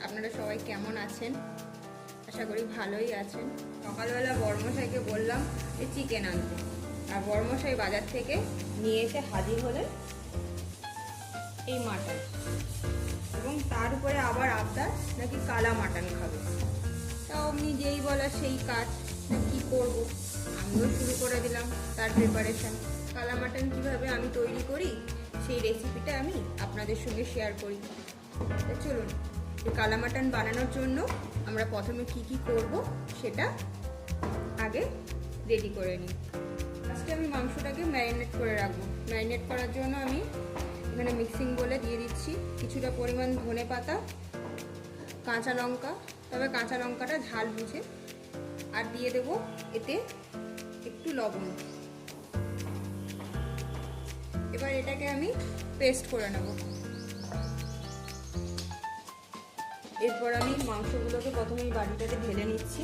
আপনারা সবাই কেমন আছেন? আশা করি ভালোই আছেন। সকালবেলা বড়মশাইকে বললাম যে চিকেন আনতে, আর বড়মশাই বাজার থেকে নিয়ে এসে হাজির হলেন এই মাটন, এবং তার উপরে আবার আবদার নাকি কালা মাটন খাবে। তা অমনি যেই বলা সেই কাজ, না কি করব, আমিও শুরু করে দিলাম তার প্রিপারেশন। কালা মাটন কীভাবে আমি তৈরি করি সেই রেসিপিটা আমি আপনাদের সঙ্গে শেয়ার করি। চলুন, কালা মাটন বানানোর জন্য আমরা প্রথমে কি করব সেটা আগে রেডি করে নিই। আজকে আমি মাংসটাকে ম্যারিনেট করে রাখবো। ম্যারিনেট করার জন্য আমি এখানে মিক্সিং বলে দিয়ে দিচ্ছি কিছুটা পরিমাণ ধনেপাতা, কাঁচা লঙ্কা, তবে কাঁচা লঙ্কাটা ঝাল বুঝে, আর দিয়ে দেব এতে একটু লবণ। এবার এটাকে আমি পেস্ট করে নেব। এরপর আমি মাংসগুলোকে প্রথমে এই বাটিটাতে ঢেলে নিচ্ছি।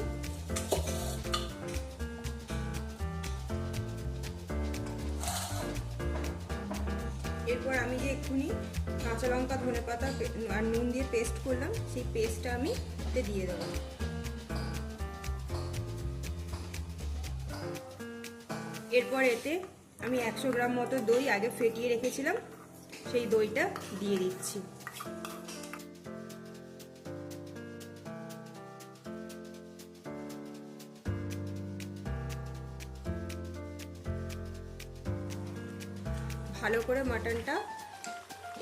এরপর আমি যে এক্ষুনি কাঁচা লঙ্কা, ধনেপাতা আর নুন দিয়ে পেস্ট করলাম, সেই পেস্টটা আমি এতে দিয়ে দেবো। এরপর এতে আমি 100 গ্রাম মতো দই আগে ফেটিয়ে রেখেছিলাম, সেই দইটা দিয়ে দিচ্ছি। ভালো করে মাটনটা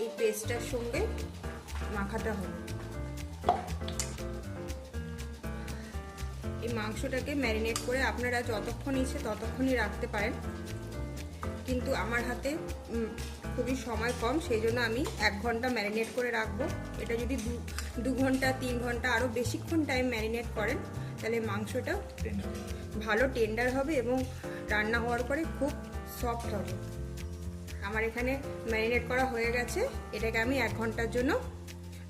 এই পেস্টটার সঙ্গে মাখাতে হবে। এই মাংসটাকে ম্যারিনেট করে আপনারা যতক্ষণ ইচ্ছে ততক্ষণই রাখতে পারেন, কিন্তু আমার হাতে খুবই সময় কম, সেই জন্য আমি 1 ঘন্টা ম্যারিনেট করে রাখবো। এটা যদি 2 ঘন্টা 3 ঘন্টা আরও বেশিক্ষণ টাইম ম্যারিনেট করেন তাহলে মাংসটা ভালো টেন্ডার হবে এবং রান্না হওয়ার পরে খুব সফট হবে। আমার এখানে ম্যারিনেট করা হয়ে গেছে, এটাকে আমি 1 ঘন্টার জন্য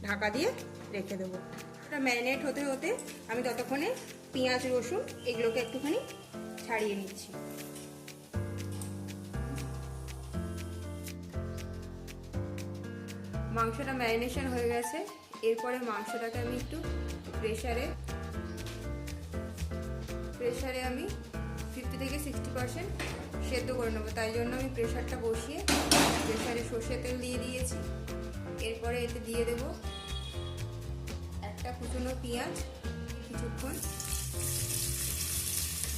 ঢাকা দিয়ে রেখে দেবো। এটা ম্যারিনেট হতে হতে আমি ততক্ষণে পেঁয়াজ, রসুন এগুলোকে একটুখানি ছাড়িয়ে নিচ্ছি। মাংসটা ম্যারিনেশন হয়ে গেছে। এরপরে মাংসটাকে আমি একটু প্রেসারে আমি 50 থেকে 60% সেদ্ধ করে নেবো। তাই জন্য আমি প্রেসারটা বসিয়ে প্রেসারে সর্ষের তেল দিয়ে দিয়েছি। এরপরে এতে দিয়ে দেব একটা কুচনো পেঁয়াজ, কিছুক্ষণ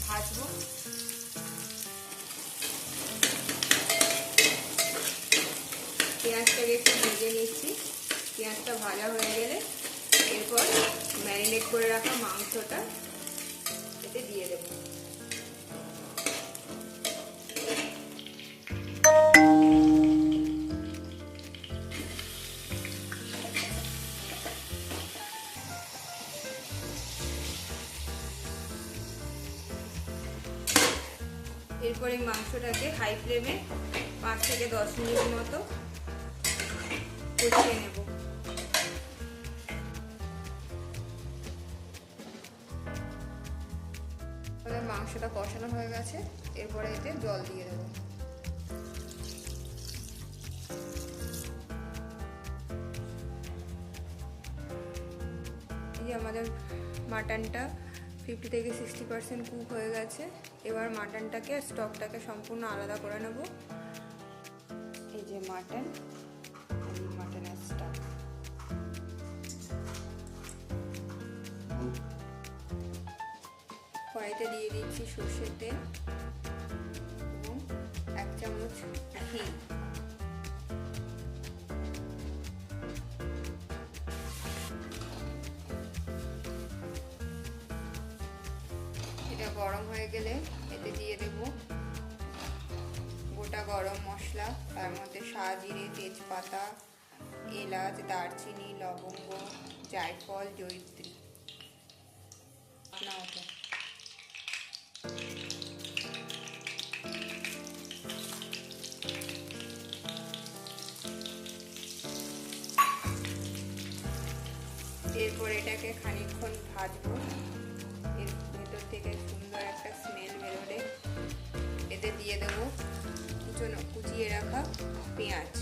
ভাজবো। পেঁয়াজটাকে একটু ভেজে নিচ্ছি। পেঁয়াজটা ভাজা হয়ে গেলে এরপর ম্যারিনেট করে রাখা মাংসটা এতে দিয়ে দেব। এরপর এই মাংসটাকে হাই ফ্লেমে 5 থেকে 10 মিনিট মতো কষিয়ে নেব। মাংসটা কষানো হয়ে গেছে, এরপরে এতে জল দিয়ে দেব। এই যে আমাদের মাটনটা 50 থেকে 60% কুক হয়ে গেছে। এবার মাটনটাকে, স্টকটাকে সম্পূর্ণ আলাদা করে নেব। এই যে মাটনের স্টক, কড়াইতে দিয়ে দিচ্ছি সর্ষের তেল এবং 1 চামচ ঘি। এটা গরম হয়ে গেলে এতে দিয়ে দেব গোটা গরম মশলা, তার মধ্যে শাহজিরে, তেজপাতা, এলাচ, দারচিনি, লবঙ্গ, জায়ফল, জয়িত্রী। এরপর এটাকে খানিকক্ষণ ভাজবো। এর ভেতর থেকে সুন্দর একটা স্মেল বেরোলে এতে দিয়ে দেবো কুচিয়ে রাখা পেঁয়াজ।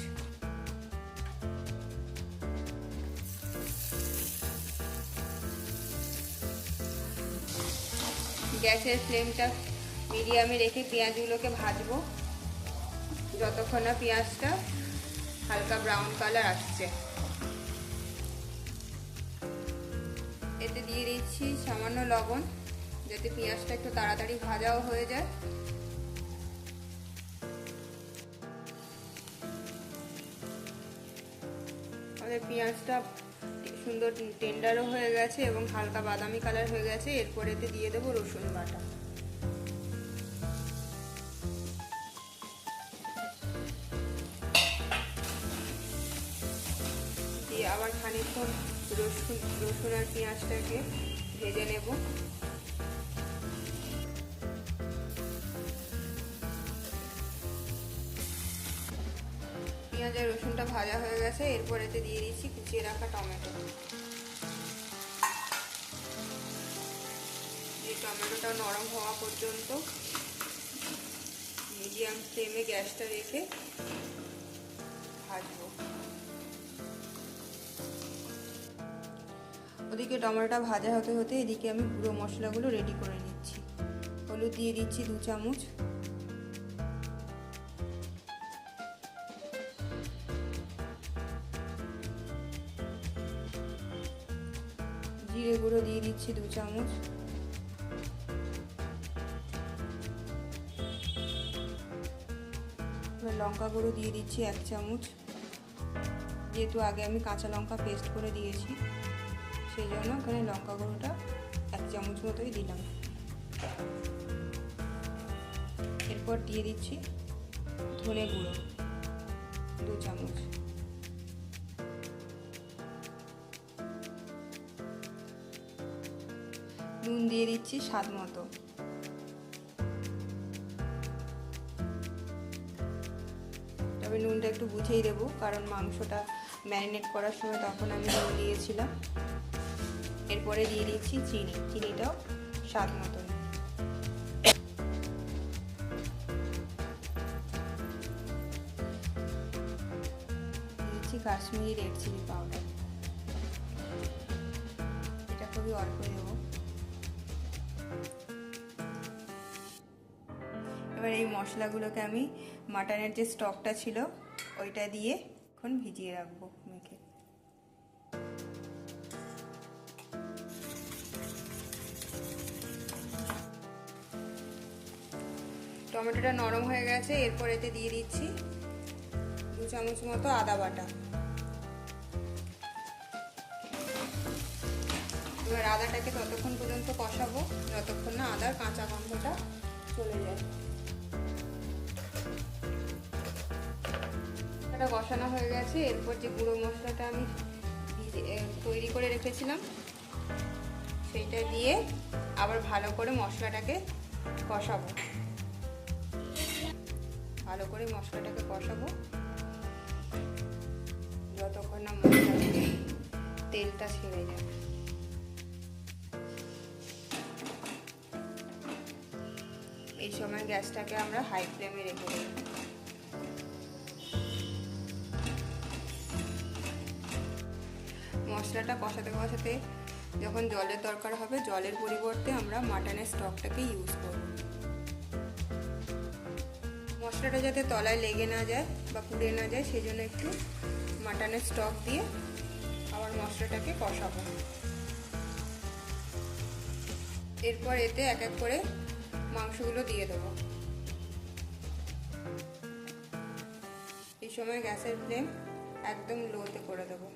গ্যাসের ফ্লেমটা মিডিয়ামে রেখে পেঁয়াজগুলোকে ভাজবো যতক্ষণ না পেঁয়াজটা হালকা ব্রাউন কালার আসছে। এতে দিয়ে দিচ্ছি সামান্য লবণ, যাতে পেঁয়াজটা একটু তাড়াতাড়ি ভাজাও হয়ে যায়। আমাদের পেঁয়াজটা সুন্দর টেন্ডারও হয়ে গেছে এবং হালকা বাদামি কালার হয়ে গেছে। এরপর এতে দিয়ে দেবো রসুন বাটা। দিয়ে আবার খানিকক্ষণ রসুন আর পেঁয়াজটাকে ভেজে নেব। পেঁয়াজ আর রসুনটা ভাজা হয়ে গেছে। এরপর এতে দিয়ে দিচ্ছি কুচিয়ে রাখা টমেটো। এই টমেটোটা নরম হওয়া পর্যন্ত মিডিয়াম ফ্লেমে গ্যাসটা রেখে ভাজবো। ওদিকে টমেটোটা ভাজা হতে হতে এদিকে আমি গুঁড়ো মশলাগুলো রেডি করে নিচ্ছি। হলুদ দিয়ে দিচ্ছি 2 চামচ, জিরে গুঁড়ো দিয়ে দিচ্ছি 2 চামচ, লঙ্কা গুঁড়ো দিয়ে দিচ্ছি 1 চামচ। যেহেতু আগে আমি কাঁচা লঙ্কা পেস্ট করে দিয়েছি সেই জন্য এখানে লঙ্কা গুঁড়োটা 1 চামচ মতোই দিলাম। এরপর দিয়ে দিচ্ছি ধনে গুঁড়ো 2 চামচ, নুন দিয়ে দিচ্ছি স্বাদ মতো। তবে নুনটা একটু বুঝেই দেবো, কারণ মাংসটা ম্যারিনেট করার সময় তখন আমি নুন দিয়েছিলাম। এরপরে দিয়ে দিচ্ছি চিনিটাও স্বাদ মতো। দিচ্ছি কাশ্মীরি রেড চিলি পাউডার, এটা খুবই অল্প দেবো। এবার এই মশলাগুলোকে আমি মাটনের যে স্টকটা ছিল ওইটা দিয়ে এখন ভিজিয়ে রাখবো মেখে। টমেটোটা নরম হয়ে গেছে। এরপর এতে দিয়ে দিচ্ছি 2 চামচ মতো আদা বাটা। এবার আদাটাকে ততক্ষণ পর্যন্ত কষাবো যতক্ষণ না আদার কাঁচা গন্ধটা চলে যায়। এটা কষানো হয়ে গেছে। এরপর যে গুঁড়ো মশলাটা আমি তৈরি করে রেখেছিলাম সেইটা দিয়ে আবার ভালো করে মশলাটাকে কষাবো। ভালো করে মশলাটাকে কষাবো যতক্ষণ না মশলা থেকে তেলটা ছেড়ে যায়। এই সময় গ্যাসটাকে আমরা হাই ফ্লেমে রেখে দেব। মশলাটা কষাতে কষাতে যখন জলের দরকার হবে জলের পরিবর্তে আমরা মাটনের স্টকটাকে ইউজ করব। মশলাটা যাতে তলায় লেগে না যায় বা পুড়ে না যায় সেই জন্য একটু মাটনের স্টক দিয়ে আবার মশলাটাকে কষাবো। এরপর এতে এক এক করে মাংসগুলো দিয়ে দেবো। এই সময় গ্যাসের ফ্লেম একদম লোতে করে দেবো।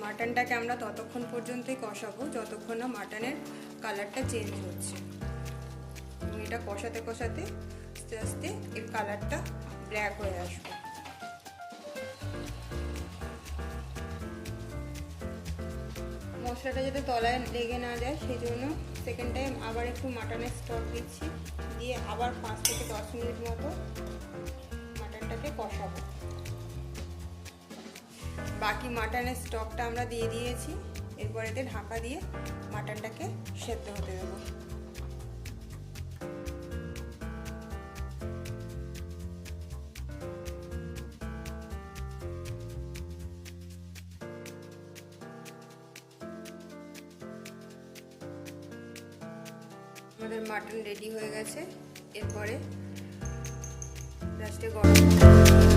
মাটনটাকে আমরা ততক্ষণ পর্যন্তই কষাবো যতক্ষণ না মাটনের কালারটা চেঞ্জ হচ্ছে। এবং এটা কষাতে কষাতে আস্তে আস্তে এর কালারটা ব্ল্যাক হয়ে আসবে। মশলাটা যাতে তলায় লেগে না যায় সেই জন্য সেকেন্ড টাইম আবার একটু মাটনের স্টক দিচ্ছি, দিয়ে আবার 5 থেকে 10 মিনিট মতো মাটনটাকে কষাবো। বাকি মাটনের স্টকটা আমরা দিয়ে দিয়েছি। এরপর এতে ঢাকা দিয়ে মাটনটাকে সেদ্ধ হতে দেবো। আমাদের মাটন রেডি হয়ে গেছে। এরপরে লাস্টে গরম মশলা